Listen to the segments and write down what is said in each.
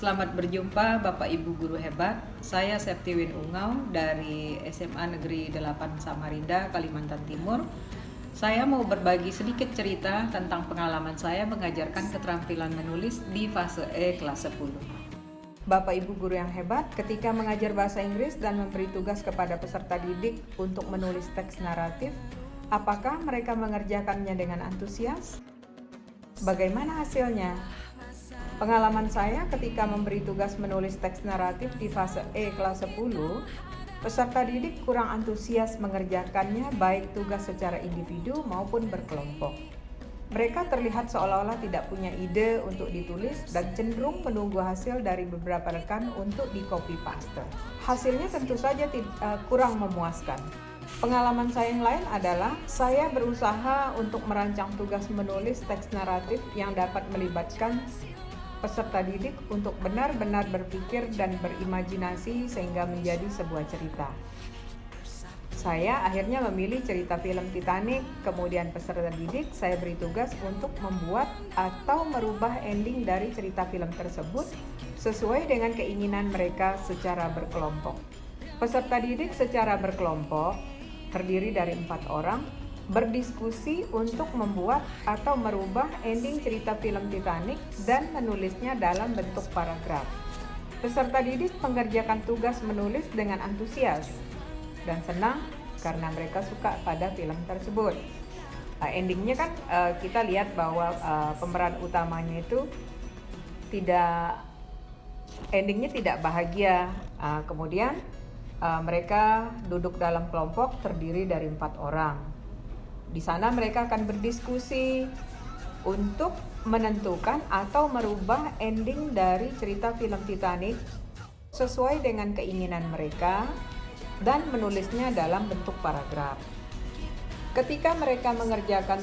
Selamat berjumpa Bapak Ibu Guru Hebat. Saya Septiwin Ungau dari SMA Negeri 8 Samarinda, Kalimantan Timur. Saya mau berbagi sedikit cerita tentang pengalaman saya mengajarkan keterampilan menulis di fase E kelas 10. Bapak Ibu guru yang hebat, ketika mengajar bahasa Inggris dan memberi tugas kepada peserta didik untuk menulis teks naratif, apakah mereka mengerjakannya dengan antusias? Bagaimana hasilnya? Pengalaman saya ketika memberi tugas menulis teks naratif di fase E kelas 10, peserta didik kurang antusias mengerjakannya baik tugas secara individu maupun berkelompok. Mereka terlihat seolah-olah tidak punya ide untuk ditulis dan cenderung menunggu hasil dari beberapa rekan untuk di-copy paste. Hasilnya tentu saja kurang memuaskan. Pengalaman saya yang lain adalah saya berusaha untuk merancang tugas menulis teks naratif yang dapat melibatkan peserta didik untuk benar-benar berpikir dan berimajinasi sehingga menjadi sebuah cerita. Saya akhirnya memilih cerita film Titanic, kemudian peserta didik saya beri tugas untuk membuat atau merubah ending dari cerita film tersebut sesuai dengan keinginan mereka secara berkelompok. Peserta didik secara berkelompok terdiri dari 4 orang berdiskusi untuk membuat atau merubah ending cerita film Titanic dan menulisnya dalam bentuk paragraf. Peserta didik mengerjakan tugas menulis dengan antusias dan senang karena mereka suka pada film tersebut. Endingnya kan kita lihat bahwa pemeran utamanya itu endingnya tidak bahagia. Kemudian mereka duduk dalam kelompok terdiri dari 4 orang. Di sana mereka akan berdiskusi untuk menentukan atau merubah ending dari cerita film Titanic sesuai dengan keinginan mereka dan menulisnya dalam bentuk paragraf. Ketika mereka mengerjakan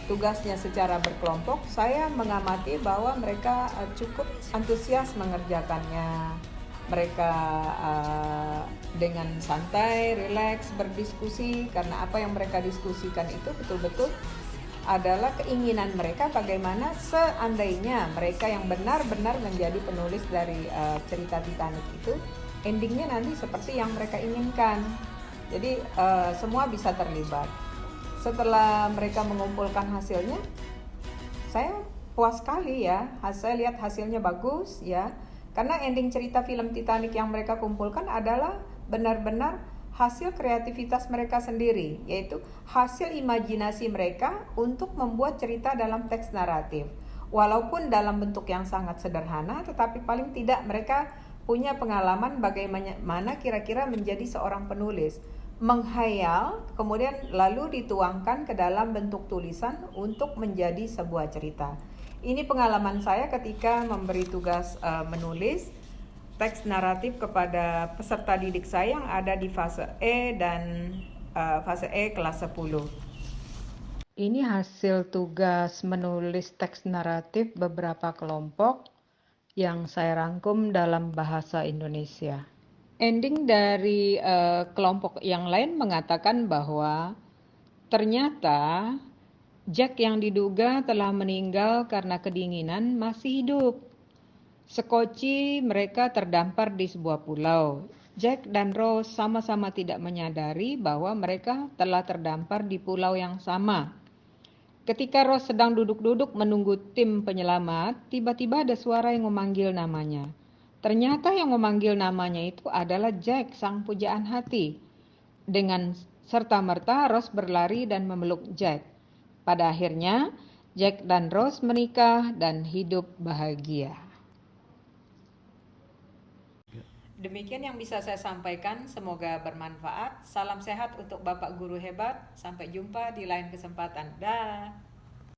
tugasnya secara berkelompok, saya mengamati bahwa mereka cukup antusias mengerjakannya. Mereka dengan santai, rileks berdiskusi karena apa yang mereka diskusikan itu betul-betul adalah keinginan mereka bagaimana seandainya mereka yang benar-benar menjadi penulis dari cerita Titanic itu endingnya nanti seperti yang mereka inginkan. Jadi semua bisa terlibat. Setelah mereka mengumpulkan hasilnya, saya puas sekali ya. Saya lihat hasilnya bagus ya. Karena ending cerita film Titanic yang mereka kumpulkan adalah benar-benar hasil kreativitas mereka sendiri, yaitu hasil imajinasi mereka untuk membuat cerita dalam teks naratif. Walaupun dalam bentuk yang sangat sederhana, tetapi paling tidak mereka punya pengalaman bagaimana kira-kira menjadi seorang penulis, menghayal, kemudian lalu dituangkan ke dalam bentuk tulisan untuk menjadi sebuah cerita. Ini pengalaman saya ketika memberi tugas menulis teks naratif kepada peserta didik saya yang ada di fase E dan fase E kelas 10. Ini hasil tugas menulis teks naratif beberapa kelompok yang saya rangkum dalam bahasa Indonesia. Ending dari kelompok yang lain mengatakan bahwa ternyata Jack yang diduga telah meninggal karena kedinginan masih hidup. Sekoci mereka terdampar di sebuah pulau. Jack dan Rose sama-sama tidak menyadari bahwa mereka telah terdampar di pulau yang sama. Ketika Rose sedang duduk-duduk menunggu tim penyelamat, tiba-tiba ada suara yang memanggil namanya. Ternyata yang memanggil namanya itu adalah Jack, sang pujaan hati. Dengan serta-merta Rose berlari dan memeluk Jack. Pada akhirnya, Jack dan Rose menikah dan hidup bahagia. Demikian yang bisa saya sampaikan, semoga bermanfaat. Salam sehat untuk Bapak Guru Hebat. Sampai jumpa di lain kesempatan. Dah.